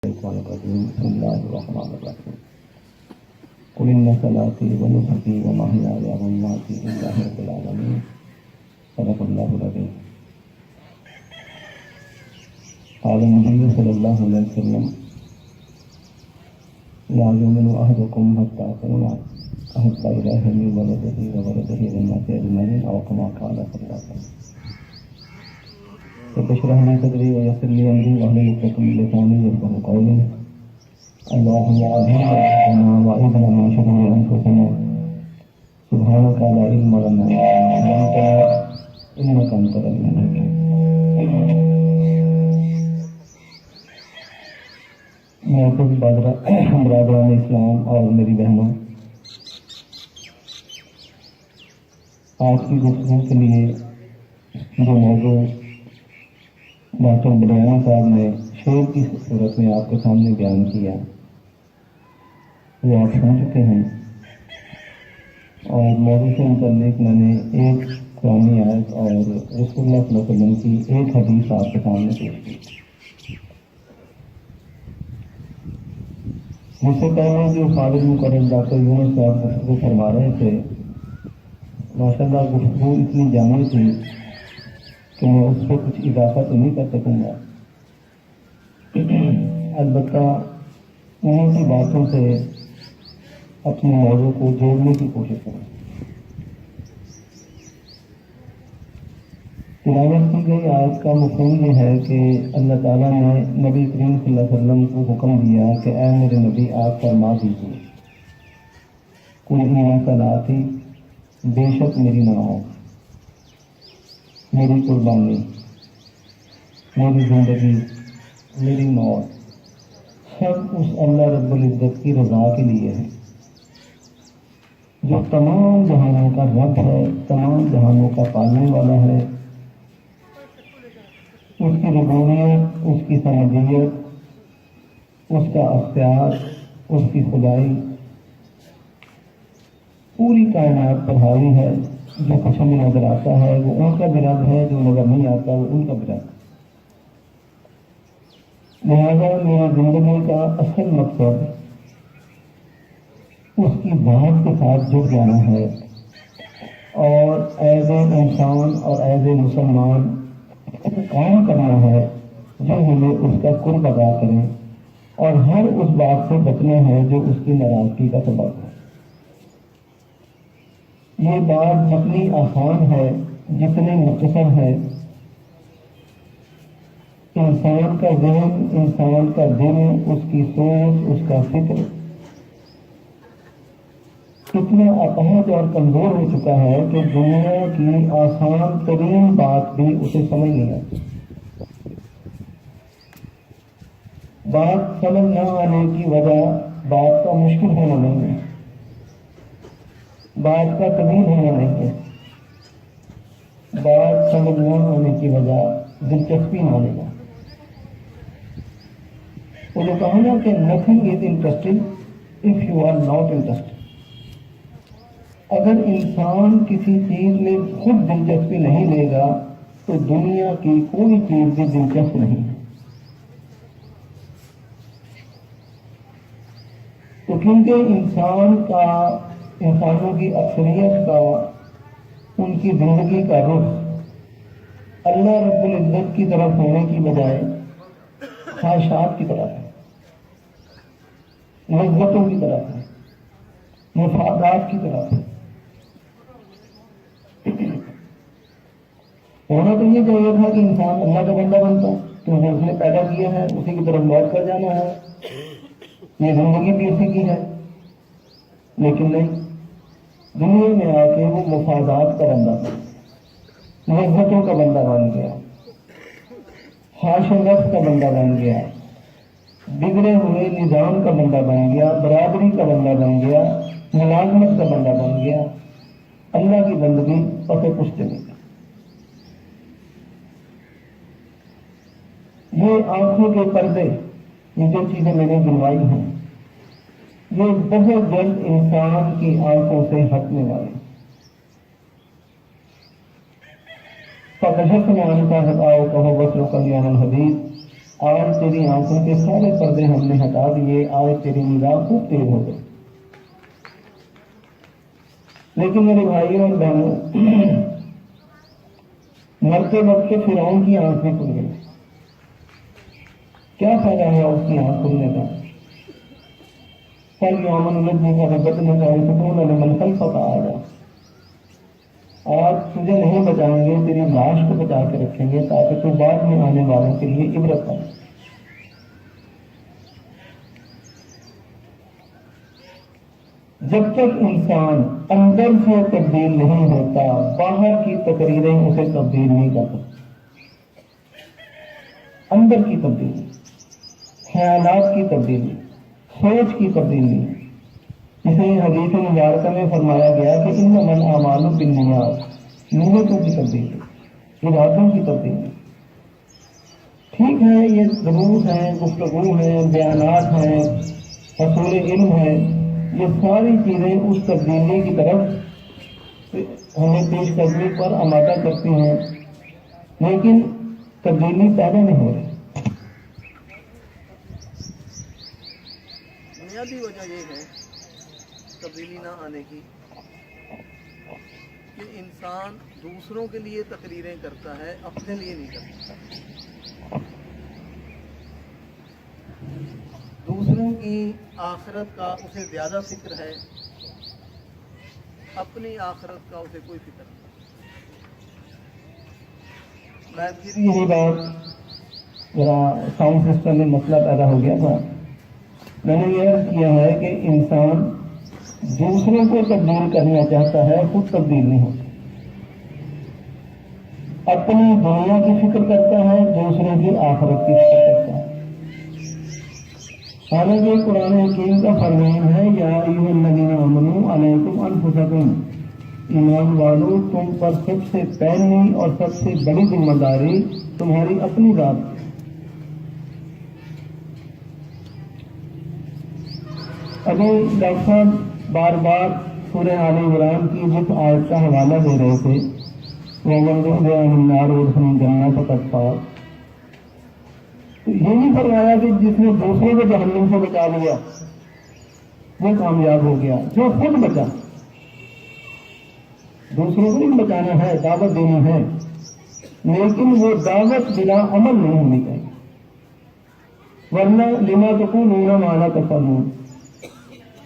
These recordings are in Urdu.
الشيطان الرجيم بسم الله الرحمن الرحيم قل إن صلاتي ونسكي ومحياي ومماتي لله رب العالمين صدق الله العظيم. قال النبي صلى الله عليه وسلم لا يؤمن أحدكم حتى أكون أحب إليه من ولده وولده والناس أجمعين أو كما قال صلى الله عليه وسلم. رب اشرح لي صدري ويسر لي امري واحلل عقدة من لساني يفقهوا قولي. اللهم اجعلنا واعذنا من شرور انفسنا سبحانك لا علم لنا الا انت انك انت العليم الحكيم. معزز برادران اسلام اور میری بہنوں، آج کی گفتگو کے لیے جو موضوع ڈاکٹر بریانہ صاحب نے شعر کی صورت میں آپ کے سامنے بیان کیا وہ آپ سن چکے ہیں، اور موضوع سے متعلق میں نے ایک قرآنی آیت اور رسول اللہ صلی اللہ علیہ وسلم کی ایک حدیث آپ کے سامنے پیش کی. مجھ سے پہلے جو خالد مقرر ڈاکٹر یونس صاحب گفتگو فرما رہے تھے، ماشاء اللہ گفتگو اتنی جامع تھی کہ میں اس پہ کچھ اضافہ تو نہیں کر سکوں گا، البتہ انہیں کی باتوں سے اپنے موضوع کو جوڑنے کی کوشش کروں. تلاوت کی گئی آیت کا مفہوم یہ ہے کہ اللہ تعالیٰ نے نبی کریم صلی اللہ علیہ وسلم کو حکم دیا کہ اے میرے نبی آپ فرما دیجیے قل ان صلاتی، بے شک میری نماز، میری قربانی، میری زندگی، میری موت سب اس اللہ رب العزت کی رضا کے لیے ہے جو تمام جہانوں کا رب ہے، تمام جہانوں کا پالنے والا ہے. اس کی ربوبیت، اس کی سمجھیت، اس کا اختیار، اس کی خدائی پوری کائنات پر حاوی ہے. جو کچھ ہمیں نظر آتا ہے وہ ان کا بھی رب ہے، جو نظر نہیں آتا وہ ان کا بھی رب ہے. لہذا میری زندگی کا اصل مقصد اس کی ذات کے ساتھ جڑ جانا ہے، اور ایز اے انسان اور ایز اے مسلمان کام کرنا ہے جو ہمیں اس کا قرب ادا کرے، اور ہر اس بات سے بچنا ہے جو اس کی ناراضگی کا سبب ہے. یہ بات جتنی آسان ہے جتنی مختصر ہے. انسان کا ذہن، انسان کا دل، اس کی سوچ، اس کا فکر اتنا اپہج اور کمزور ہو چکا ہے کہ دنیا کی آسان ترین بات بھی اسے سمجھ نہیں آتی. بات سمجھ نہ آنے کی وجہ بات کا مشکل ہونا نہیں ہے، بات کا طویل ہونا نہیں ہے، بات سمجھ نہ آنے کی وجہ دلچسپی نہ لینا. وہ جو کہا نا کہ nothing is interesting if you are not interested. اگر انسان کسی چیز میں خود دلچسپی نہیں لے گا تو دنیا کی کوئی چیز بھی دلچسپ نہیں ہے. تو کیونکہ انسانوں کی اکثریت کا، ان کی زندگی کا رخ اللہ رب العزت کی طرف ہونے کی بجائے خواہشات کی طرف ہے، لذتوں کی طرف ہے، مفادات کی طرف ہے. ہونا تو یہ چاہیے تھا کہ انسان اللہ کا بندہ بنتا، کیونکہ اس نے پیدا کیا ہے، اسی کی طرف لوٹ کر جانا ہے، یہ زندگی بھی اسی کی ہے. لیکن نہیں، دنیا میں آ کے وہ مفادات کا بندہ تھا، لذتوں کا بندہ بن گیا، خواہش و نفس کا بندہ بن گیا، بگڑے ہوئے نظام کا بندہ بن گیا، برادری کا بندہ بن گیا، ملازمت کا بندہ بن گیا. اللہ کی بندگی پتہ پشت نہیں. یہ آنکھوں کے پردے، یہ جو چیزیں میں نے گنوائی ہیں، یہ بہت جلد انسان کی آنکھوں سے ہٹنے والے. فَكَشَفْنَا عَنْكَ غِطَاءَكَ فَبَصَرُكَ الْيَوْمَ حَدِيدٌ آج تیری آنکھوں کے سارے پردے ہم نے ہٹا دیے، آج تیری نگاہ خوب تیز ہو گئی۔ لیکن میرے بھائیوں اور بہنوں، مرتے وقت فرعون کی آنکھیں کھل گئی۔ کیا فائدہ ہے اس کی آنکھ کھلنے کا؟ پر یومن الجھنے کا ربت نے کہا سکون لمن خلفک آ جا، آج تجھے نہیں بچائیں گے، تیری لاش کو بچا کے رکھیں گے تاکہ تو بعد میں آنے والوں کے لیے عبرت بنے۔ جب تک انسان اندر سے تبدیل نہیں ہوتا، باہر کی تقریریں اسے تبدیل نہیں کر سکتی۔ اندر کی تبدیلی، خیالات کی تبدیلی، سوچ کی تبدیلی، جسے حدیث مبارکہ میں فرمایا گیا کہ انما الاعمال بالنیات، نیتوں کی تبدیلی، ارادوں کی تبدیلی۔ ٹھیک ہے، یہ دروس ہیں، گفتگو ہیں، بیانات ہیں، حصول علم ہے، یہ ساری چیزیں اس تبدیلی کی طرف ہمیں پیش قدمی پر آمادہ کرتی ہیں، لیکن تبدیلی پیدا نہیں ہو رہی۔ بنیادی وجہ یہ ہے تبدیلی نہ آنے کی کہ انسان دوسروں کے لیے تقریریں کرتا ہے، اپنے لیے نہیں کرتا۔ دوسروں کی آخرت کا اسے زیادہ فکر ہے، اپنی آخرت کا اسے کوئی فکر نہیں۔ میں پھر یہی بات، ذرا ساؤنڈ سسٹم میں مسئلہ پیدا ہو گیا تھا، میں نے یہ عرض کیا ہے کہ انسان دوسروں کو تبدیل کرنا چاہتا ہے، خود تبدیل نہیں ہوتا۔ اپنی دنیا کی فکر کرتا ہے، دوسروں کی آخرت کی فکر کرتا ہے۔ حالانکہ قرآن حکیم کا فرمان ہے، یا ایھا الذین آمنوا علیکم انفسکم، ایمان والو تم پر سب سے پہلی اور سب سے بڑی ذمہ داری تمہاری اپنی ذات ہے۔ ابھی ڈاکٹر صاحب بار بار سورہ آل عمران کی جس آیت کا حوالہ دے رہے تھے، وَمَن زُحْزِحَ عَنِ النَّارِ وَأُدْخِلَ الْجَنَّةَ فَقَدْ فَازَ، تو یہ نہیں فرمایا کہ جس نے دوسروں کو جہنم سے بچا لیا وہ کامیاب ہو گیا، جو خود بچا۔ دوسروں کو نہیں بچانا ہے، دعوت دینی ہے، لیکن وہ دعوت بلا عمل نہیں ہونی چاہیے، ورنہ لما تقولون ما لا تفعلون،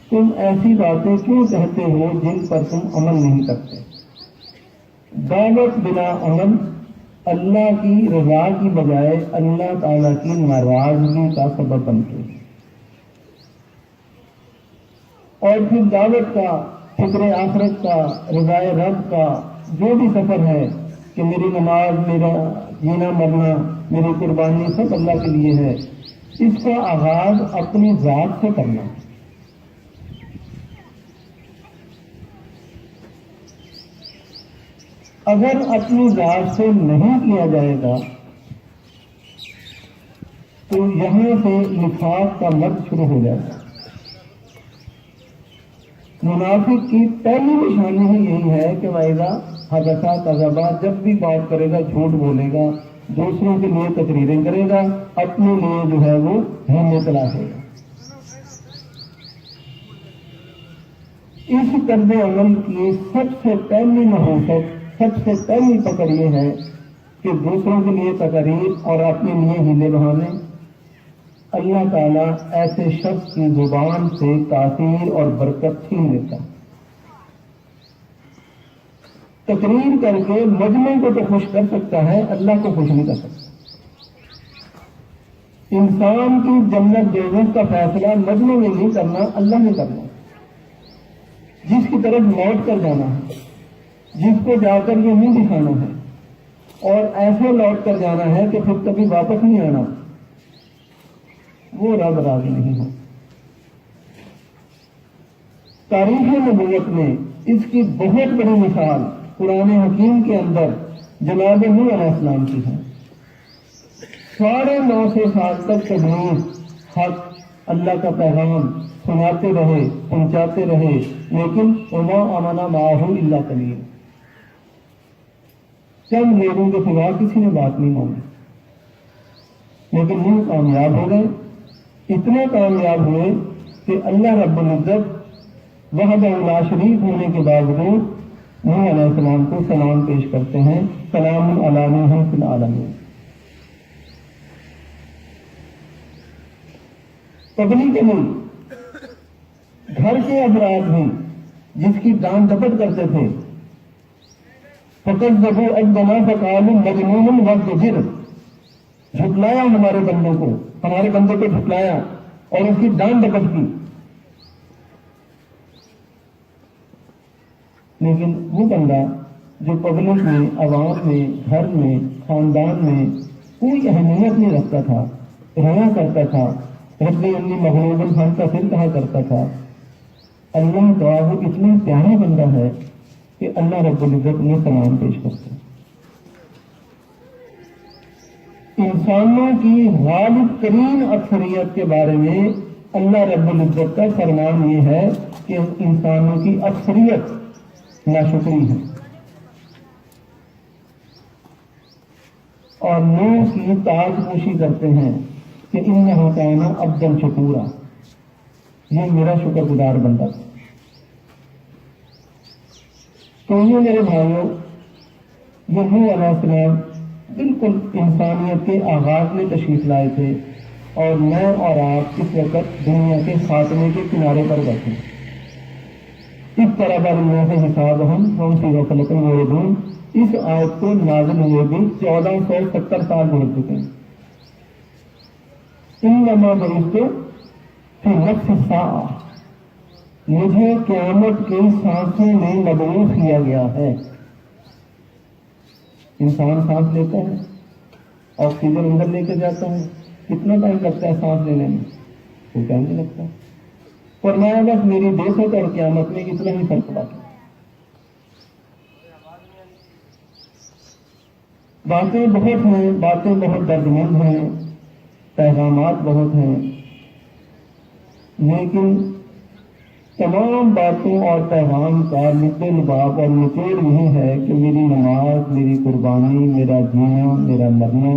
تم ایسی باتیں کیوں کہتے ہو جن پر تم عمل نہیں کرتے۔ دعوت بلا عمل اللہ کی رضا کی بجائے اللہ تعالیٰ کی ناراضگی کا سبب بنتی ہے۔ اور پھر دعوت کا، فکر آخرت کا، رضا رب کا جو بھی سفر ہے کہ میری نماز، میرا جینا مرنا، میری قربانی سب اللہ کے لیے ہے، اس کا آغاز اپنی ذات سے کرنا ہے۔ اگر اپنی ذات سے نہیں کیا جائے گا تو یہاں سے نفاق کا مرض شروع ہو جائے گا۔ منافق کی پہلی نشانی ہی یہی ہے کہ وَإِذَا حَدَثَ كَذَبَ، جب بھی بات کرے گا جھوٹ بولے گا، دوسروں کے لیے تقریریں کرے گا، اپنے لیے جو ہے وہ ہمیں تلاشے گا۔ اس طرز عمل کی سب سے پہلی نحوست، سب سے پہلی پکڑ یہ ہے کہ دوسروں کے لیے تقریر اور اپنے لیے ہیلے بہانے۔ اللہ تعالیٰ ایسے شخص کی زبان سے تاثیر اور برکت چھین لیتا ہے۔ تقریر کر کے مجمع کو تو خوش کر سکتا ہے، اللہ کو خوش نہیں کر سکتا۔ انسان کی جنت دوزخ کا فیصلہ مجمع میں نہیں کرنا، اللہ نے کرنا۔ جس کی طرف لوٹ کر جانا ہے، جس کو جا کر یہ منہ دکھانا ہے اور ایسے لوٹ کر جانا ہے کہ پھر کبھی واپس نہیں آنا، وہ رب راضی نہیں ہو۔ تاریخ نبوت میں اس کی بہت بڑی مثال قرآن حکیم کے اندر جناب نوح علیہ السلام کی ہے۔ 950 سال تک تبلیغ حق، اللہ کا پیغام سناتے رہے، پہنچاتے رہے، لیکن وما آمن معہ الا قلیل، چند لوگوں کے سوا کسی نے بات نہیں مانی۔ لیکن وہ کامیاب ہو گئے، اتنے کامیاب ہوئے کہ اللہ رب العزت وحدہ لا شریک ہونے کے باوجود نوح علیہ السلام کو سلام پیش کرتے ہیں، سلام علی نوح فی العالمین۔ تبلیغ نہیں، گھر کے افراد بھی جس کی ڈانٹ ڈپٹ کرتے تھے، فقط جب اجبنا فقال مجنون وزجر، جھٹلایا ہمارے بندوں کو، ہمارے بندے کو جھٹلایا اور اس کی ڈانٹ ڈپٹ کی۔ لیکن وہ بندہ جو پبلک میں، عوام میں، گھر میں، خاندان میں کوئی اہمیت نہیں رکھتا تھا، رویا کرتا تھا، رب انی مغلوب خان کا سر کہا کرتا تھا، اللہ کا وہ اتنا پیارا بندہ ہے کہ اللہ رب العزت نے سلام پیش کرتے ہیں۔ انسانوں کی غالب ترین اکثریت کے بارے میں اللہ رب العزت کا فرمان یہ ہے کہ انسانوں کی اکثریت ناشکری ہے، اور نوح کی تاج پوشی کرتے ہیں کہ انہ کان عبدا شکورا، یہ میرا شکر گزار بندہ تھا۔ تو یہ میرے بھائیوں، یہ نوح علیہ السلام بالکل انسانیت کے آغاز میں تشریف لائے تھے، اور میں اور آپ اس وقت دنیا کے خاتمے کے کنارے پر بیٹھے ہیں۔ اس طرح بلّہ سے حساب ہم فی غفلۃ معرضون، اس آیت کو نازل ہوئے بھی 1470 سال ہو چکے ہیں۔ انما بعثت فی نفس الساعہ، مجھے قیامت کی سانسوں میں مبعوث کیا گیا ہے۔ انسان سانس لیتا ہے، آکسیجن اندر لے کے جاتا ہے، کتنا ٹائم لگتا ہے سانس لینے میں؟ کوئی ٹائم نہیں لگتا۔ فرمایا بس میری دیکھت اور قیامت میں اتنا ہی فرق باقی۔ باتیں بہت ہیں، باتیں بہت دردمند ہیں، پیغامات بہت ہیں، لیکن تمام باتوں اور پیغام کا لب لباب اور نچوڑ یہی ہے کہ میری نماز، میری قربانی، میرا جینا، میرا مرنا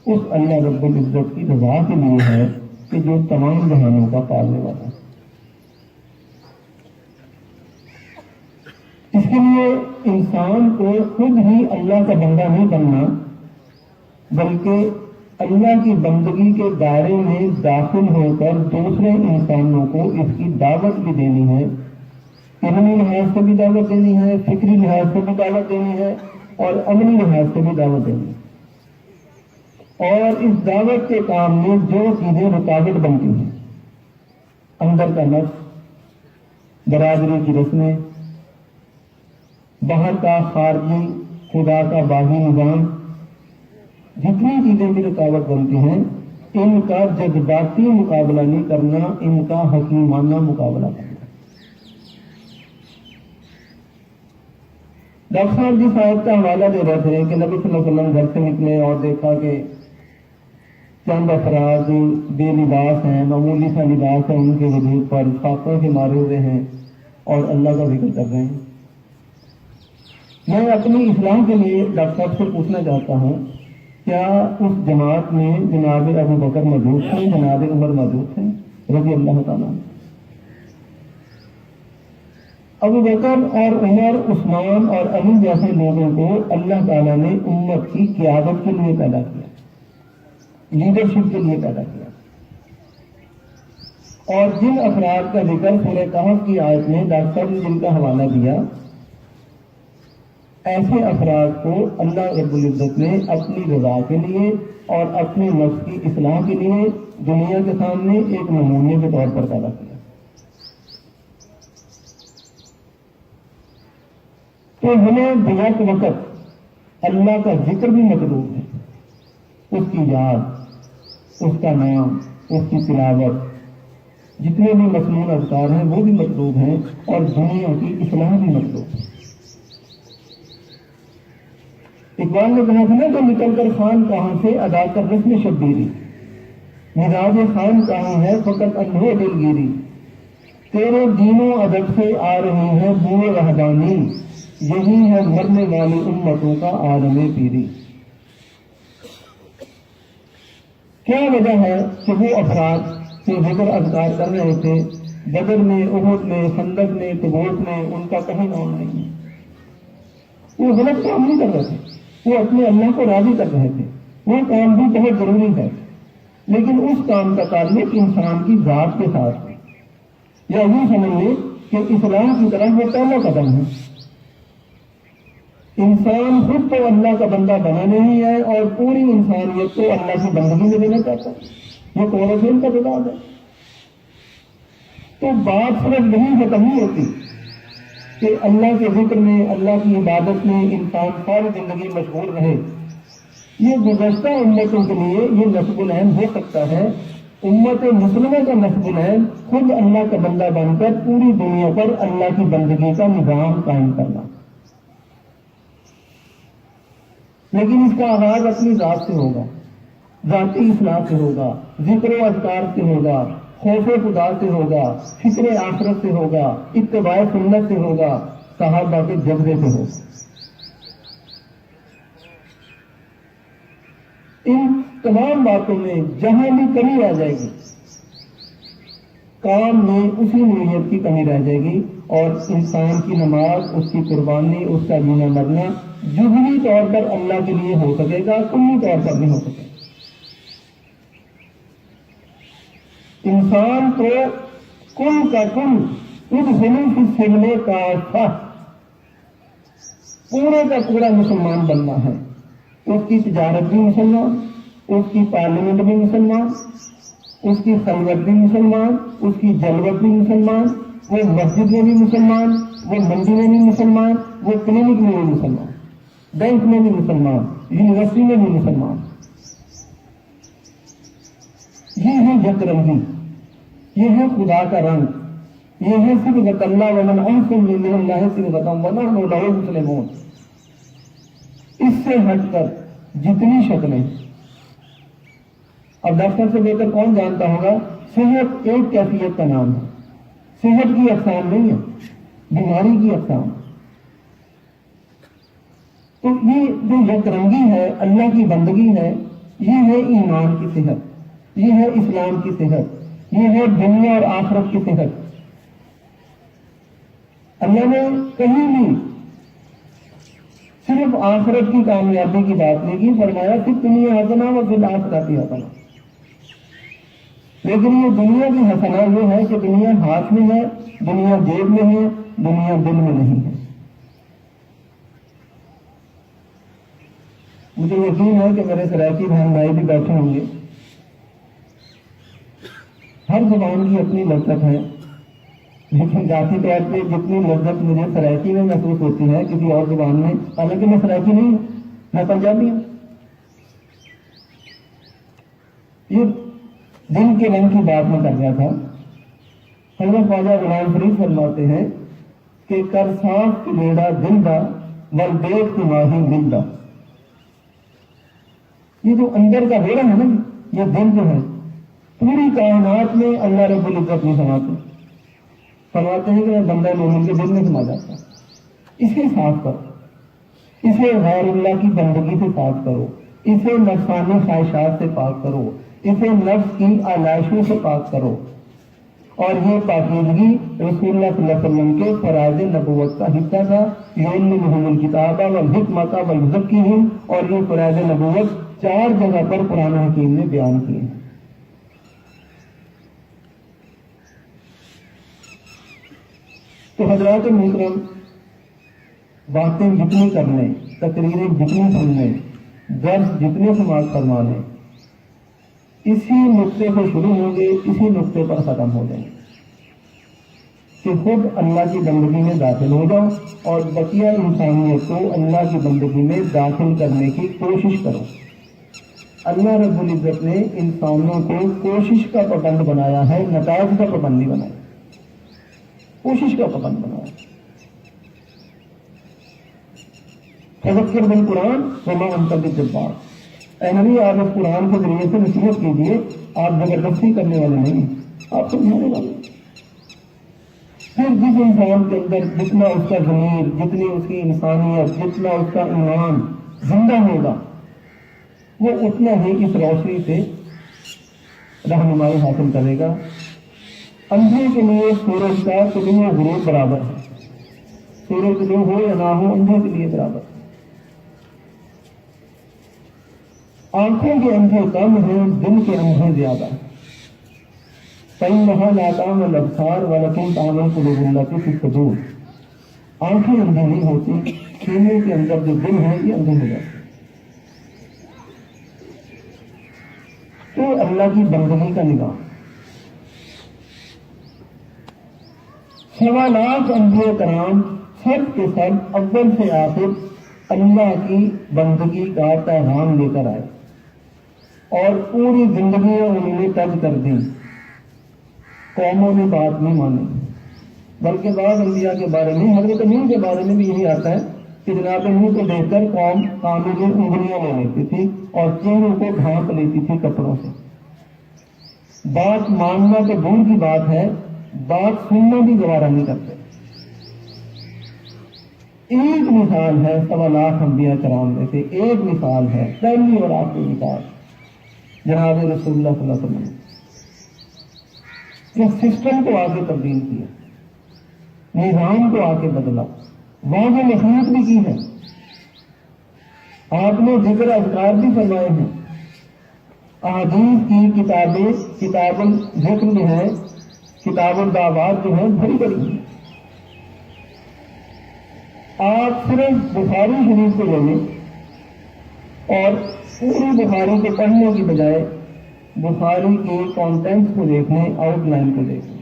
اس اللہ رب العزت کی رضا کے لیے ہے کہ جو تمام جہانوں کا پالنے والا ہے۔ اس کے لیے انسان کو خود ہی اللہ کا بندہ نہیں بننا، بلکہ اللہ کی بندگی کے دائرے میں داخل ہو کر دوسرے انسانوں کو اس کی دعوت بھی دینی ہے، علمی لحاظ سے بھی دعوت دینی ہے، فکری لحاظ سے بھی دعوت دینی ہے، اور عملی لحاظ سے بھی دعوت دینی ہے۔ اور اس دعوت کے کام میں جو چیزیں رکاوٹ بنتی ہیں، اندر کا نفس، برادری کی رسمیں، باہر کا خارجی خدا کا باغی نظام، جتنی چیزیں بھی رکاوٹ بنتی ہیں، ان کا جذباتی مقابلہ نہیں کرنا، ان کا حکیمانہ مقابلہ کرنا۔ ڈاکٹر صاحب جس آیت کا حوالہ دے رہے تھے کہ نبی صلی اللہ علیہ وسلم گھر سے نکلے اور دیکھا کہ چند افراد بے لباس ہیں، معمولی سا لباس ہے ان کے وجود پر، خاکوں سے مارے ہوئے ہیں اور اللہ کا ذکر کر رہے ہیں۔ میں اپنی اصلاح کے لیے ڈاکٹر صاحب سے پوچھنا چاہتا ہوں، کیا اس جماعت میں جناب ابو بکر موجود تھے، جناب عمر موجود تھے رضی اللہ تعالیٰ؟ ابو بکر اور عمر، عثمان اور علی جیسے لوگوں کو اللہ تعالیٰ نے امت کی قیادت کے لیے پیدا کیا، لیڈرشپ کے لیے پیدا کیا۔ اور جن افراد کا ذکر سورہ کہف کی آیت میں ڈاکٹر صاحب نے جن کا حوالہ دیا، ایسے افراد کو اللہ رب العزت نے اپنی رضا کے لیے اور اپنے نفس کی اصلاح کے لیے دنیا کے سامنے ایک نمونے کے طور پر پیدا کیا۔ تو ہمیں بغیر وقت اللہ کا ذکر بھی مطلوب ہے، اس کی یاد، اس کا نام، اس کی تلاوت، جتنے بھی مسنون اذکار ہیں وہ بھی مطلوب ہیں، اور دنیا کی اصلاح بھی مطلوب ہے۔ اقبال نے کہا تھا نا کہ نکل کر خان کہاں سے ادا کر رسم شبیری، مزاج خان کہاں ہے فقط اندھو دلگیری، تیرے دین و ادب سے آ رہی ہے بوئے رہبانی، یہی ہے مرنے والی امتوں کا عالم پیری۔ کیا وجہ ہے کہ وہ افراد جو ذکر اذکار کر رہے تھے بدر میں، احد میں، خندق میں، تبوک میں، ان کا کہیں نام نہیں ہے؟ وہ غلط کام نہیں کر رہے تھے، وہ اپنے اللہ کو راضی کر رہے تھے. وہ کام بھی بہت ضروری ہے، لیکن اس کام کا تعلق انسان کی ذات کے ساتھ ہے. یا یوں سمجھ لیں کہ اسلام کی طرف وہ پہلا قدم ہے. انسان خود تو اللہ کا بندہ بنا نہیں ہے اور پوری انسانیت کو اللہ کی بندگی میں دینا چاہتا ہے. یہ کورسین کا کتاب ہے. تو بات صرف یہی ختم نہیں ہوتی کہ اللہ کے ذکر میں، اللہ کی عبادت میں انسان ساری زندگی مشغول رہے. یہ گزشتہ امتوں کے لیے یہ نصب العین ہو سکتا ہے. امت مسلمہ کا نصب العین خود اللہ کا بندہ بن کر پوری دنیا پر اللہ کی بندگی کا نظام قائم کرنا. لیکن اس کا آغاز اپنی ذات سے ہوگا، ذاتی اصلاح سے ہوگا، ذکر و اذکار سے ہوگا، خوف خدا سے ہوگا، فکر آخرت سے ہوگا، اتباع سنت سے ہوگا، صحابہ کے جذبے سے ہوگا. ان تمام باتوں میں جہاں بھی کمی رہ جائے گی، کام میں اسی نوعیت کی کمی رہ جائے گی، اور انسان کی نماز، اس کی قربانی، اس کا جینا مرنا جزوی طور پر اللہ کے لیے ہو سکے گا، کلی طور پر نہیں ہو سکے گا. انسان کو کل کا کل ادخلوا فی السلم کافہ، پورے کا پورا مسلمان بننا ہے. اس کی تجارت بھی مسلمان، اس کی پارلیمنٹ بھی مسلمان، اس کی خلوت بھی مسلمان، اس کی جلوت بھی مسلمان، وہ مسجد میں بھی مسلمان، وہ منڈی میں بھی مسلمان، وہ کلینک میں بھی مسلمان، بینک میں بھی مسلمان، یونیورسٹی میں بھی مسلمان. یہ ہے یک رنگی، یہ ہے خدا کا رنگ، یہ ہے صبغۃ اللہ ومن احسن من اللہ صبغۃ ونحن لہ مسلمون. اس سے ہٹ کر جتنی شکلیں، اب ڈاکٹر سے بہتر کون جانتا ہوگا، صحت ایک کیفیت کا نام ہے، صحت کی اقسام نہیں ہے، بیماری کی اقسام. تو یہ جو یک رنگی ہے، اللہ کی بندگی ہے، یہ ہے ایمان کی صحت، یہ ہے اسلام کی صحت، یہ ہے دنیا اور آخرت کی صحت. اللہ نے کہیں بھی صرف آخرت کی کامیابی کی بات نہیں کی، فرمایا کہ دنیا حسنہ و فی الآخرۃ حسنہ. لیکن یہ دنیا کی حسنہ یہ ہے کہ دنیا ہاتھ میں ہے، دنیا جیب میں ہے، دنیا دل میں نہیں ہے. مجھے یقین ہے کہ میرے سرائکی بہن بھائی بھی بیٹھے ہوں گے. ہر زبان کی اپنی لذت ہے، لیکن ذاتی طور پہ جتنی لذت مجھے سرائکی میں محسوس ہوتی ہے کسی اور زبان میں، حالانکہ میں سرائکی نہیں ہوں، میں پنجابی ہوں. یہ دل کے رنگ کی بات میں کر رہا تھا. حضرت خواجہ غلام فرید فرماتے ہیں کہ کر صاف میرا دل دا ول دیکھ ماہی دل دا. یہ جو اندر کا بیڑا ہے نا، یہ دل جو ہے، پوری کائنات میں اللہ رب العزت نہیں فرماتے ہیں کہ میں بندہ مومن کے دل میں سما جاتا ہوں. اسے صاف کرو، اسے غیر اللہ کی بندگی سے پاک کرو، اسے نفسانی خواہشات سے پاک کرو، اسے نفس کی آلائشوں سے پاک کرو. اور یہ پاکیزگی رسول اللہ صلی اللہ علیہ وسلم کے فرائض نبوت کا حصہ تھا. یعلمہم الکتاب والحکمۃ ویزکیہم، اور یہ فرائض نبوت 4 جگہ پر قرآن حکیم نے بیان کیے ہیں. تو حضرات محترم، باتیں جتنی کرنے، تقریریں جتنی سننے، درس جتنے سماعت فرمانے، اسی نقطے سے شروع ہوں گے، اسی نقطے پر ختم ہو جائیں گے کہ خود اللہ کی بندگی میں داخل ہو جاؤ اور بقیہ انسانیت کو اللہ کی بندگی میں داخل کرنے کی کوشش کرو. اللہ رب العزت نے انسانوں کو کوشش کا پابند بنایا ہے، نتائج کا پابند نہیں بنایا، کوشش کا پابند بنایا. فذکر بالقرآن وما انت بجبار. اے نبی، آپ اس قرآن کے ذریعے سے نصیحت کیجیے، آپ زبردستی کرنے والے نہیں ہیں، آپ سمجھانے والے. پھر جس انسان کے اندر جتنا اس کا ضمیر، جتنی اس کی انسانیت، جتنا اس کا ایمان زندہ ہوگا، وہ اتنا ہی اس روشنی سے رہنمائی حاصل کرے گا۔ اندھے کے لیے سورج کا طلوع و غروب برابر ہے، سورج طلوع ہو یا نہ ہو اندھے کے لیے برابر ہے۔ آنکھوں کے اندھے کم ہیں، دل کے اندھے زیادہ ہیں۔ فَإِنَّهَا لَا تَعْمَى الْأَبْصَارُ وَلَكِنْ تَعْمَى الْقُلُوبُ الَّتِي فِي الصُّدُورِ۔ آنکھیں اندھی نہیں ہوتی، سینے کے اندر جو دل ہے یہ اندھے ہو جاتے ہیں۔ تو اللہ کی بندگی کا نظام، 1.25 انبیاء کرام سب کے سب اول سے آخر اللہ کی بندگی کا پیغام لے کر آئے اور پوری زندگیاں انہوں نے طے کر دی۔ قوموں نے بات نہیں مانی، بلکہ بعض انبیاء کے بارے میں، حضرت نوح کے بارے میں بھی یہی آتا ہے کہ جناب نوح کو دیکھ کر قوم کانوں میں انگلیاں لے لیتی تھی اور چہروں کو ڈھانپ لیتی تھی کپڑوں سے۔ بات ماننا تو دور کی بات ہے، بات سننا بھی گوارا نہیں کرتے۔ ایک مثال ہے 1.25 انبیاء کرام میں سے، ایک مثال ہے، پہلی اور آخری مثال جناب رسول اللہ صلی اللہ علیہ وسلم نے سسٹم کو آگے تبدیل کیا، نظام کو آگے بدلا، واضح نصیحت بھی کی ہے۔ آپ نے ذکر اذکار بھی فرمائے ہیں، احادیث کی کتابیں، کتاب الذکر جو ہے، کتاب الدعوات جو ہے بڑی بڑی ہیں۔ آپ صرف بخاری شریف کو لے لیں اور پوری بخاری کو پڑھنے کی بجائے بخاری کے کانٹینٹس کو دیکھیں، آؤٹ لائن کو دیکھیں۔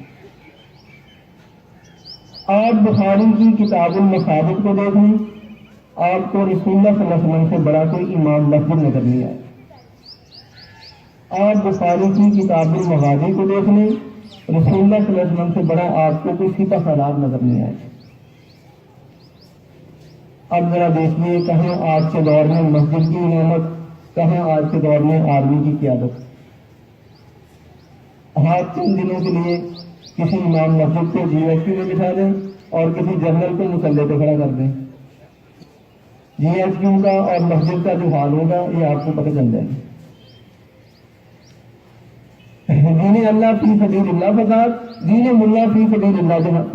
آپ بخاری کی کتاب المصابت کو دیکھ لیں، آپ کو رسول اللہ صلی اللہ علیہ وسلم سے بڑا کوئی امام لفظ نظر نہیں آئے۔ آپ بخاری کی کتاب المغازی کو دیکھ لیں، رسول اللہ صلی اللہ علیہ وسلم سے بڑا آپ کو کوئی سپہ سالار نظر نہیں آئے۔ اب ذرا دیکھیے، کہیں آج کے دور میں مسجد کی امامت، کہیں آج کے دور میں آرمی کی قیادت۔ آپ 3 دنوں کے لیے کسی امام مسجد کو جی ایس کیو میں بٹھا دیں اور کسی جنرل کو مسلح پہ کھڑا کر دیں، جی ایس کیو کا اور مسجد کا جو حال ہوگا یہ آپ کو پتہ چل جائے گا۔ دین اللہ فی سبیل اللہ فساد، دین ملا فی سبیل اللہ جہاد،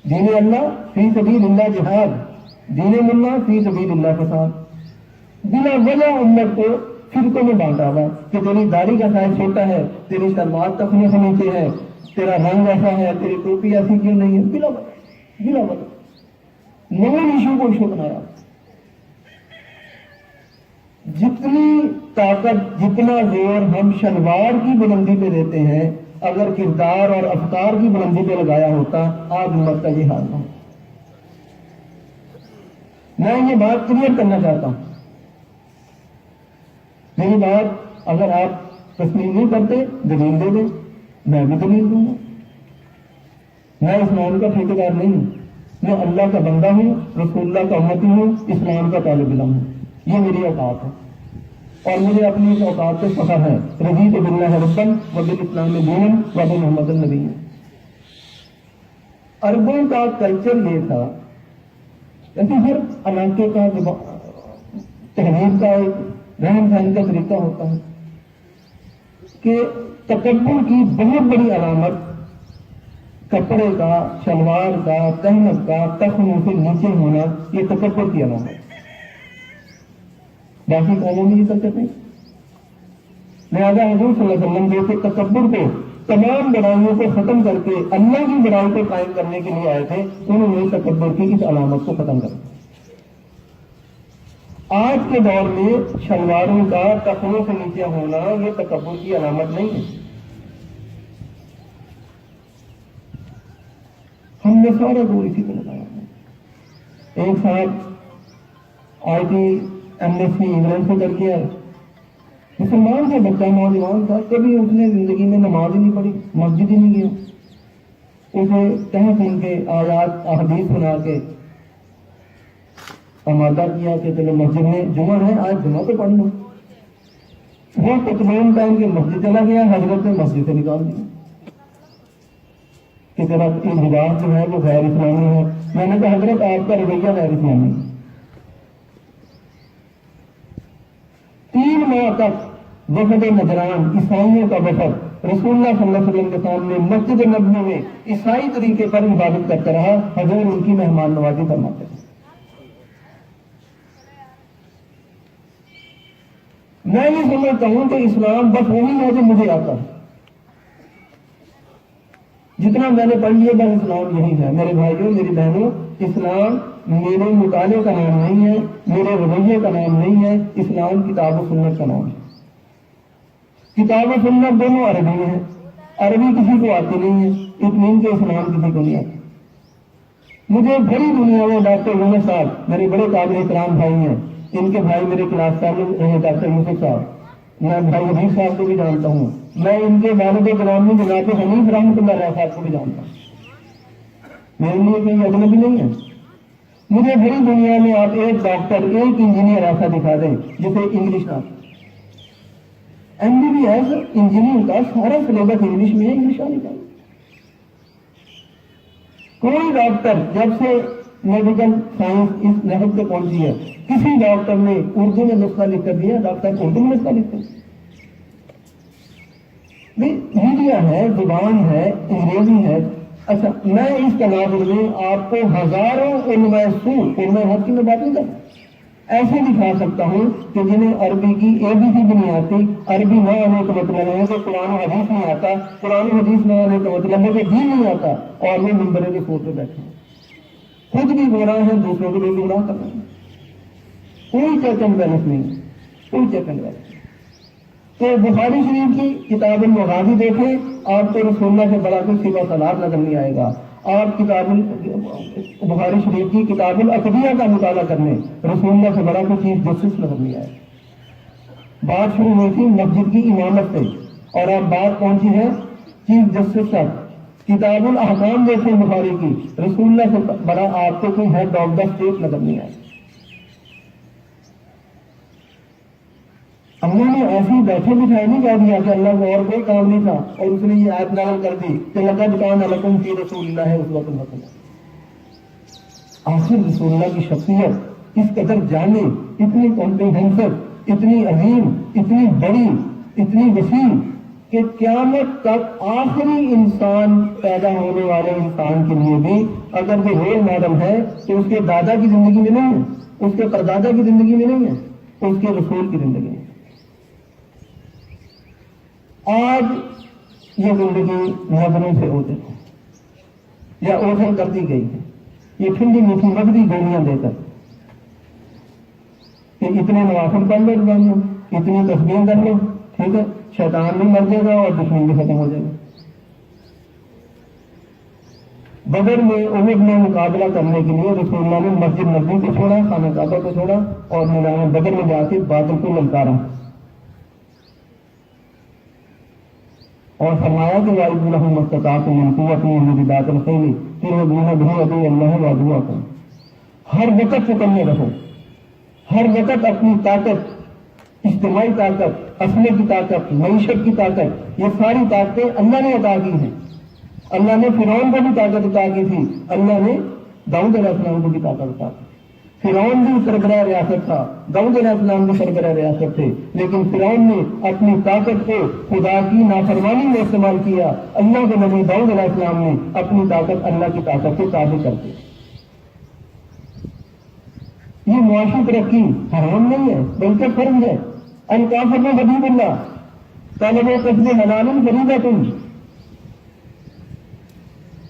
دین اللہ فی سبیل اللہ جہاد، دین ملا فی سبیل اللہ فساد۔ بلا وجہ امت کو فرقوں میں بانٹا ہوا کہ تیری داڑھی کا سائز چھوٹا ہے، تیری سلوار تخنے سے نیچے ہے، تیرا رنگ ایسا ہے، تیری ٹوپی ایسی کیوں نہیں ہے، بلا وجہ نئے ایشو کو ایشو بنایا۔ جتنی طاقت، جتنا زور ہم شلوار کی بلندی پہ دیتے ہیں، اگر کردار اور افکار کی بلندی پہ لگایا ہوتا آج امت کا یہ حال نہ ہوتا۔ میں یہ بات کلیئر کرنا چاہتا ہوں، میری بات اگر آپ تسلیم نہیں کرتے دلیل دے دیں، میں بھی دلیل دوں گا۔ میں اسلام کا ٹھیکیدار نہیں ہوں، میں اللہ کا بندہ ہوں، رسول اللہ کا امتی ہوں، اسلام کا طالب علم ہوں، یہ میری اوقات ہے اور مجھے اپنی اس اوقات سے فخر ہے۔ رضیت باللہ ربا وبالاسلام دینا وبمحمد النبی۔ عربوں کا کلچر یہ تھا، جیسے ہر علاقے کا تہذیب کا ایک رہن سہن کا طریقہ ہوتا ہے کہ تکبر کی بہت بڑی علامت کپڑے کا، شلوار کا، تہمت کا تخنوں سے نیچے ہونا، یہ تکبر کی علامت ہے۔ باقی قوموں میں یہ کلچر نہیں۔ لہٰذا حضور صلی اللہ علیہ وسلم جیسے تکبر کو، تمام بڑائیوں کو ختم کر کے اللہ کی بڑائی کو قائم کرنے کے لیے آئے تھے، انہوں نے تکبر کی اس علامت کو ختم کر دیا۔ آج کے دور میں شلواروں کا ٹخنوں سے نیچے ہونا یہ تکبر کی علامت نہیں ہے۔ ہم نے سارا دور اسی کو لگایا ہے۔ ایک صاحب I T M S C England سے کر کے آئے، مسلمان کا بچہ نوجوان تھا، کبھی اس نے زندگی میں نماز ہی نہیں پڑھی، مسجد ہی نہیں گیا، اسے کہاں سن کے آیات احادیث سنا کے آمادہ کیا کہ چلو مسجد میں جمعہ ہے، آج جمعہ تو پڑھ لو۔ وہ تقریباً ٹائم کے مسجد چلا گیا، حضرت نے مسجد سے نکال دیا کہ تیرا لباس جو ہے وہ غیر اسلامی ہے۔ میں نے کہا حضرت آپ کا رویہ غیر اسلامی ہے۔ 3 ماہ تک وفد نجران عیسائیوں کا وفد رسول اللہ صلی اللہ علیہ وسلم کے سامنے مسجد نبوی میں عیسائی طریقے پر عبادت کرتا رہا، حضور ان کی مہمان نوازی فرماتے تھے۔ میں یہ سمجھتا ہوں کہ اسلام بس وہی ہے جو مجھے آتا ہے، جتنا میں نے پڑھ لیا بس اسلام یہی ہے۔ میرے بھائیوں میری بہنوں، اسلام میرے مطالعے کا نام نہیں ہے، میرے رویے کا نام نہیں ہے، اسلام کتاب و سنت کا نام ہے۔ کتاب و سنت دونوں عربی ہیں، عربی کسی کو آتی نہیں ہے، اطمینان کے اسلام کسی کو نہیں آتی۔ مجھے بڑی دنیا میں ڈاکٹر یونس صاحب میرے بڑے قابل احترام بھائی ہیں، ان کے بھائی میرے کلاس صاحب ہیں ڈاکٹر یوسف صاحب، میں بھائی حبیب صاحب کو بھی جانتا ہوں، میں ان کے والد گرامی جناب حنیف رحمۃ اللہ علیہ صاحب کو بھی جانتا ہوں، میرے لیے کوئی اجنبی نہیں ہے۔ مجھے بڑی دنیا میں آپ ایک ڈاکٹر ایک انجینئر ایسا دکھا دیں جسے انگلش نہ MBBS انجینئر کا سارا سلیبس انگلش میں ہے، انگلش آنی چاہیے۔ کوئی ڈاکٹر جب سے میڈیکل سائنس اس لیول پہ پہنچی ہے، کسی ڈاکٹر نے اردو میں نسخہ لکھ کر دیا، ڈاکٹر اردو میں نسخہ لکھ کر میڈیا ہے، زبان ہے، انگریزی ہے۔ اچھا، میں اس تناظر میں آپ کو ہزاروں علماء سو، علماء حق کی میں بات نہیں کرتا، ایسے دکھا سکتا ہوں کہ جنہیں عربی کی ABC بھی نہیں آتی، عربی نہ آنے کا مطلب ہے کہ قرآن و حدیث نہیں آتا، قرآن و حدیث نہ آنے کا مطلب ہے کہ دین نہیں آتا، اور وہ منبر کے سور پہ بیٹھے ہیں، خود بھی گمراہ ہیں، دوسروں کو بھی گمراہ کر رہے ہیں۔ کوئی چیک اینڈ بیلنس نہیں، کوئی چیک اینڈ بیلنس۔ تو بخاری شریف کی کتاب المغازی دیکھیں، آپ کو رسول اللہ سے بڑا کوئی سوا سلاد نظر نہیں آئے گا۔ آپ بخاری شریف کی کتاب العقدیہ کا مطالعہ کرنے، رسول اللہ سے بڑا کوئی چیف جسٹس نظر نہیں آئے گا۔ بات شروع ہوئی تھی مسجد کی امامت سے، اور اب بات پہنچی ہے چیف جسٹس تک۔ کتاب الاحکام دیکھیں بخاری کی، رسول اللہ سے بڑا آپ کو کوئی ہیڈ آف دا اسٹیٹ نظر نہیں آئے گا۔ اللہ نے ایسی بیٹھے بٹھائے نہیں کہہ دیا کہ اللہ کو اور کوئی کام نہیں تھا، اور اس نے یہ آیت نازل کر دی کہ لقد کان لکم فی رسول اللہ اسوۃ حسنہ۔ آخر رسول اللہ کی شخصیت اس قدر جامع، اتنی کمپریہنسو، اتنی عظیم، اتنی بڑی، اتنی وسیع کہ قیامت تک آخری انسان پیدا ہونے والے انسان کے لیے بھی اگر وہ رول ماڈل ہے تو اس کے دادا کی زندگی میں نہیں ہے، اس کے پردادا کی زندگی میں نہیں ہے، اس کے رسول کی زندگی میں۔ آج یہ زندگی نظروں سے اوجھل ہے یا اوجھل کر دی گئی ہے، یہ ٹھنڈی میٹھی مغزی گولیاں دے کر کہ اتنے نوافل پڑھ لو روزانہ، اتنی تسبیح کر لو، ٹھیک ہے، شیطان بھی مر جائے گا اور دشمن بھی ختم ہو جائے گا۔ بدر میں احد میں مقابلہ کرنے کے لیے رسول اللہ نے مسجد نبوی کو چھوڑا، خانہ کعبہ کو چھوڑا، اور میدان بدر میں جا کے بادل کو للکارا اور فرمایا کہ وَإِذْ لَهُمْ مَا اسْتَطَعْتُم مِّن قُوَّةٍ وَمِن رِّبَاطِ الْخَيْلِ تُرْهِبُونَ بِهِ عَدُوَّ اللَّهِ وَعَدُوَّكُمْ۔ ہر وقت چکنے رہو، ہر وقت اپنی طاقت، اجتماعی طاقت، اسلحے کی طاقت، معیشت کی طاقت، یہ ساری طاقتیں اللہ نے عطا کی ہیں۔ اللہ نے فرعون کو بھی طاقت عطا کی تھی، اللہ نے داؤد علیہ السلام کو بھی طاقت عطا کی۔ فرعون بھی سربراہ ریاست تھا، داؤد علیہ السلام بھی سربراہ ریاست تھے، لیکن فرعون نے اپنی طاقت کو خدا کی نافرمانی میں استعمال کیا، اللہ کے نبی داؤد علیہ السلام نے اپنی طاقت اللہ کی طاقت سے تابع کر دی۔ یہ معاشی ترقی حرام نہیں ہے بلکہ فرض ہے۔ الکافر حبیب اللہ طالب قصد حلال فریضۃ،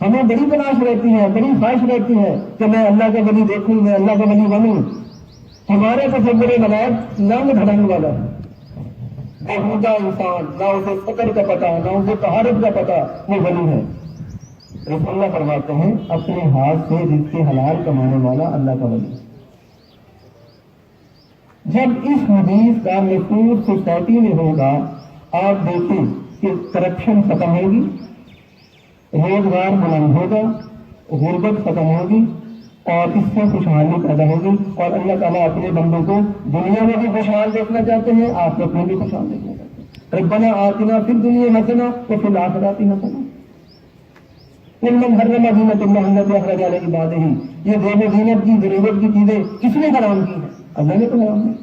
ہمیں بڑی تلاش رہتی ہے، بڑی خواہش رہتی ہے کہ میں اللہ کا ولی دیکھوں، میں اللہ کا ولی بنوں۔ ہمارے تصور ولایت نام ڈھڑنے والا ہے، بہودہ انسان، نہ اسے فقر کا پتہ، نہ اسے طہارت کا پتہ، وہ ولی ہے۔ رسول اللہ فرماتے ہیں اپنے ہاتھ سے رزق حلال کمانے والا اللہ کا ولی۔ جب اس حدیث کا محفوظ سوسائٹی میں ہوگا، آپ دیکھیں کہ کرپشن ختم ہوگی، روزگار بلند ہوگا، غربت ختم ہوگی، اور اس سے خوشحالی پیدا ہوگی، اور اللہ تعالیٰ اپنے بندوں کو دنیا میں بھی خوشحال دیکھنا چاہتے ہیں، آخرت میں بھی خوشحال دیکھنا چاہتے ہیں۔ ربنا آتنا فی الدنیا حسنہ وفی الآخرۃ حسنہ۔ قل من حرم زینۃ اللہ التی اخرج لعبادہ، یہ دیو زینت کی ضرورت کی چیزیں کس نے حرام کی ہیں؟ اللہ نے تو حرام نہیں۔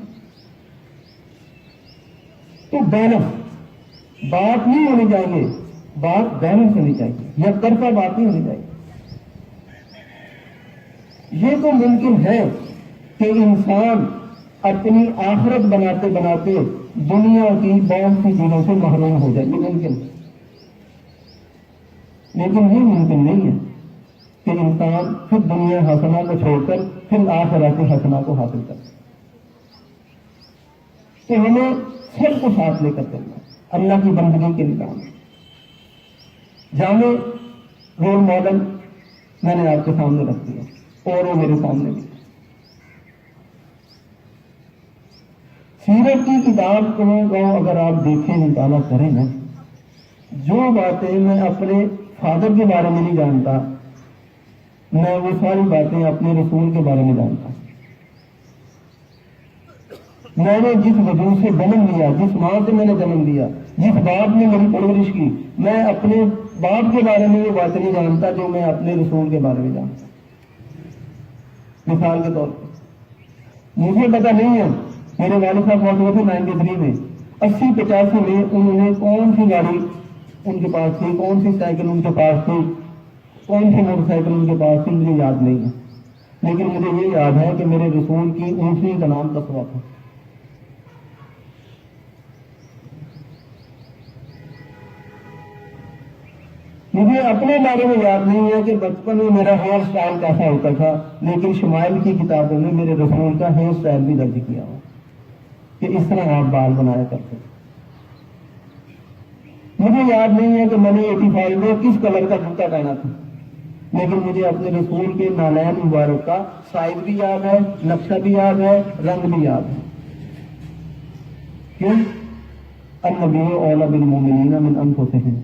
تو بیلنس بات نہیں ہونی چاہیے، بات بیلنس ہونی چاہیے، یک طرفہ بات نہیں ہونی چاہیے۔ یہ تو ممکن ہے کہ انسان اپنی آخرت بناتے بناتے دنیا کی بہت سی چیزوں سے محروم ہو جائے، یہ ممکن ہے، لیکن یہ ممکن نہیں ہے کہ انسان پھر دنیا حسنہ کو چھوڑ کر پھر آخرت حسنہ کو حاصل کرے۔ تو ہمیں سب کو ساتھ لے کر چلنا اللہ کی بندگی کے نظام میں۔ جامع رول ماڈل میں نے آپ کے سامنے رکھ دیا اور وہ میرے سامنے بھی۔ سیرت کی کتاب کو اگر آپ دیکھیں، مطالعہ کریں نا، جو باتیں میں اپنے فادر کے بارے میں نہیں جانتا، میں وہ ساری باتیں اپنے رسول کے بارے میں جانتا ہوں۔ میں نے جس وجود سے جنم لیا، جس ماں سے میں نے جنم لیا، جس باپ نے میری پرورش کی، میں اپنے باپ کے بارے میں وہ باتیں نہیں جانتا جو میں اپنے رسول کے بارے میں جانتا ہوں۔ مثال کے طور پر مجھے پتا نہیں ہے میرے والد صاحب بہت ہوئے تھے 93 میں، 80-85 میں انہوں نے کون سی گاڑی ان کے پاس تھی، کون سی سائیکل ان کے پاس تھی، کون سی موٹر سائیکل ان کے پاس تھی، مجھے یاد نہیں ہے، لیکن مجھے یہ یاد ہے کہ میرے رسول کی اونٹنی کا نام قصوہ تھا۔ مجھے اپنے بارے میں یاد نہیں ہے کہ بچپن میں میرا ہیئر سٹائل کیسا ہوتا تھا، لیکن شمائل کی کتابوں میں میرے رسول کا ہیئر سٹائل بھی درج کیا ہوا کہ اس طرح آپ بال بنایا کرتے۔ مجھے یاد نہیں ہے کہ میں نے 85 میں کس کلر کا جوتا پہنا تھا، لیکن مجھے اپنے رسول کے نالین مبارک کا سائز بھی یاد ہے، نقشہ بھی یاد ہے، رنگ بھی یاد ہے۔ کیوں؟ النبی اولی بالمؤمنین من انفسہم،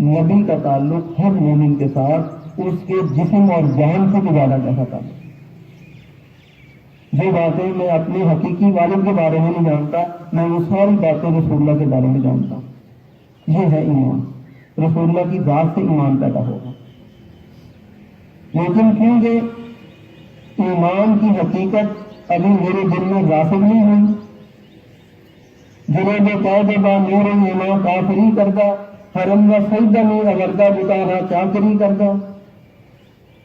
نبی کا تعلق ہر مومن کے ساتھ اس کے جسم اور جان سے بھی زیادہ کیسا تعلق۔ جو باتیں میں اپنے حقیقی والد کے بارے میں نہیں جانتا، میں وہ ساری باتیں رسول اللہ کے بارے میں جانتا ہوں۔ یہ ہے ایمان، رسول اللہ کی ذات سے ایمان پیدا ہوگا۔ لیکن کیونکہ ایمان کی حقیقت ابھی میرے دل میں راسخ نہیں ہوئی، جناب با نور ایمان کافری کردہ، حرم و سجدہ میں اگردہ بتانا چاکری کردہ۔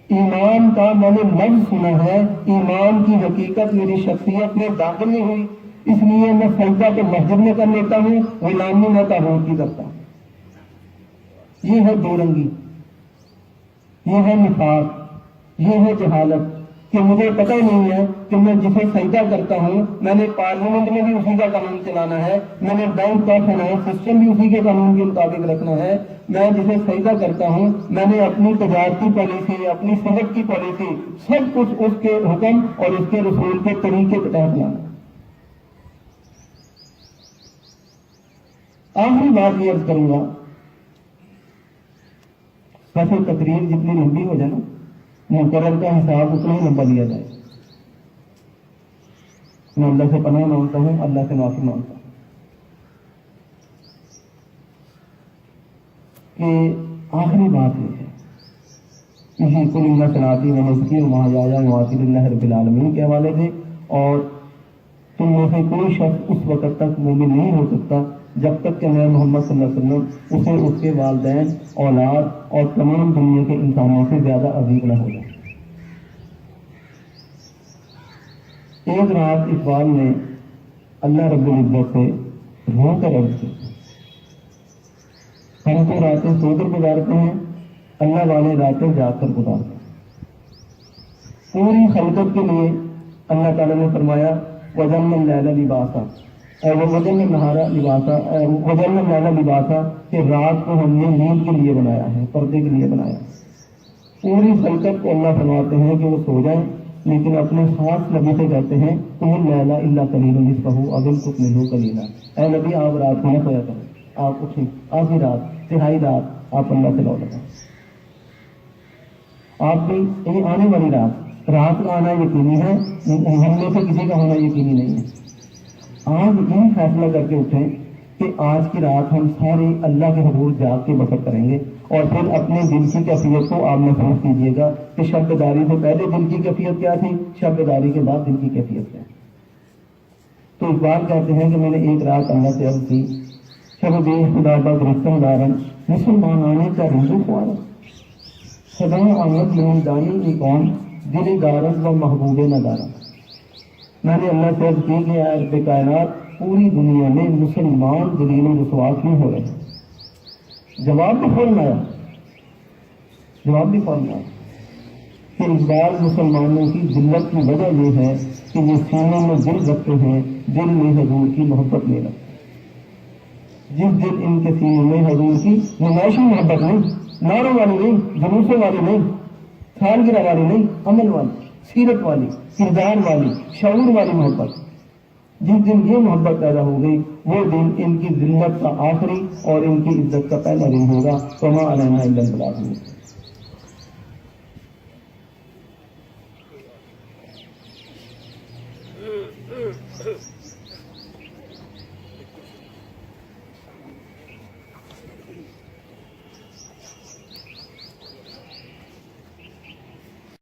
ایمان کا میں نے لفظ سنا ہے، ایمان کی حقیقت میری شخصیت میں داخل نہیں ہوئی، اس لیے میں سجدہ تو مسجد میں کر لیتا ہوں، غلامی میں تاغوت کی کرتا ہوں۔ یہ ہے دو رنگی، یہ ہے نفاق، یہ ہے جہالت کہ مجھے پتہ نہیں ہے کہ میں جسے سجدہ کرتا ہوں، میں نے پارلیمنٹ میں بھی اسی کا قانون چلانا ہے، میں نے بینک کا فائنانس سسٹم بھی اسی کے قانون کے مطابق رکھنا ہے، میں جسے سجدہ کرتا ہوں میں نے اپنی تجارتی پالیسی، اپنی صحت کی پالیسی، سب کچھ اس کے حکم اور اس کے رسول کے طریقے کے تحت لانا ہے۔ آخری بات یہ عرض کروں گا، ویسے تقریر جتنی لمبی ہو جائے نا، مقرر کا حساب اتنا ہی لمبا لیا جائے۔ میں اللہ سے پناہ مانگتا ہوں، اللہ سے معافی مانگتا ہوں کہ آخری بات یہ ہے، اسی کل اللہ صلاتی و نسکی و مہاجایا معاصر اللہ رب العالمین کے حوالے سے، اور تم میں سے کوئی شخص اس وقت تک مومن نہیں ہو سکتا جب تک کہ میں محمد صلی اللہ علیہ وسلم اسے اس کے والدین، اولاد اور تمام دنیا کے انسانوں سے زیادہ عزیز نہ ہو جائے۔ ایک رات اقبال نے اللہ رب العزت سے رو کر عرض کی، ہم تو راتیں سو کر گزارتے ہیں، اللہ والے راتیں جاگ کر گزارتے ہیں۔ پوری خلقت کے لیے اللہ تعالیٰ نے فرمایا وَجَعَلْنَا اللَّيْلَ لِبَاسًا، اور وَجَعَلْنَا النَّهَارَ لِبَاسًا، وَجَعَلْنَا اللَّيْلَ لِبَاسًا کہ رات کو ہم نے نیند کے لیے بنایا ہے، پردے کے لیے بنایا ہے۔ پوری خلقت کو اللہ فرماتے ہیں کہ وہ سو جائیں، لیکن اپنے خاص نبی سے کہتے ہیں قُمِ اللَّيْلَ إِلَّا قَلِيلًا نِصْفَهُ أَوِ انقُصْ مِنْهُ قَلِيلًا، اے نبی آپ رات کو نہ سویا کریں، آپ اٹھیں، آدھی رات، تہائی رات آپ اللہ سے لوٹ جائیں۔ آپ بھی آنے والی رات کا آنا یقینی ہے، ہم میں سے کسی کا ہونا یقینی نہیں ہے۔ آج یہ فیصلہ کر کے اٹھیں کہ آج کی رات ہم سارے اللہ کے حضور جاگ کے بسر کریں گے، اور پھر اپنے دل کی کیفیت کو آپ محسوس کیجیے گا کہ شب بیداری سے پہلے دل کی کیفیت کیا تھی، شب بیداری کے بعد دل کی کیفیت کیا ہے۔ تو اقبال کہتے ہیں کہ میں نے ایک رات اللہ سے عرض کی شب بے خدا با گرفتم دارن مسلمان آنے کا رنجو خوارا خدا آمد لون دانی کی قوم دل دارن و محبوب ندارن. میں نے اللہ سے عرض کی کہ اے رب کائنات پوری دنیا میں مسلمان ذلیل و رسوا کیوں ہو رہے ہیں؟ جواب بھی فوراً آیا، جواب بھی فوراً آیا کہ اقبال مسلمانوں کی ذلت کی وجہ یہ ہے کہ یہ سینے میں دل رکھتے ہیں، دل میں حضور کی محبت نہیں رکھتے. جس دن ان کے سینے میں حضور کی نمائشی محبت نہیں، نعروں والی نہیں، جلوسوں والی نہیں، سالگرہ والی نہیں، عمل والی، سیرت والی، کردار والی، شعور والی محبت، جس دن یہ محبت پیدا ہو گئی وہ دن ان کی ذلت کا آخری اور ان کی عزت کا پہلا دن ہوگا. وما علینا الا البلاغ.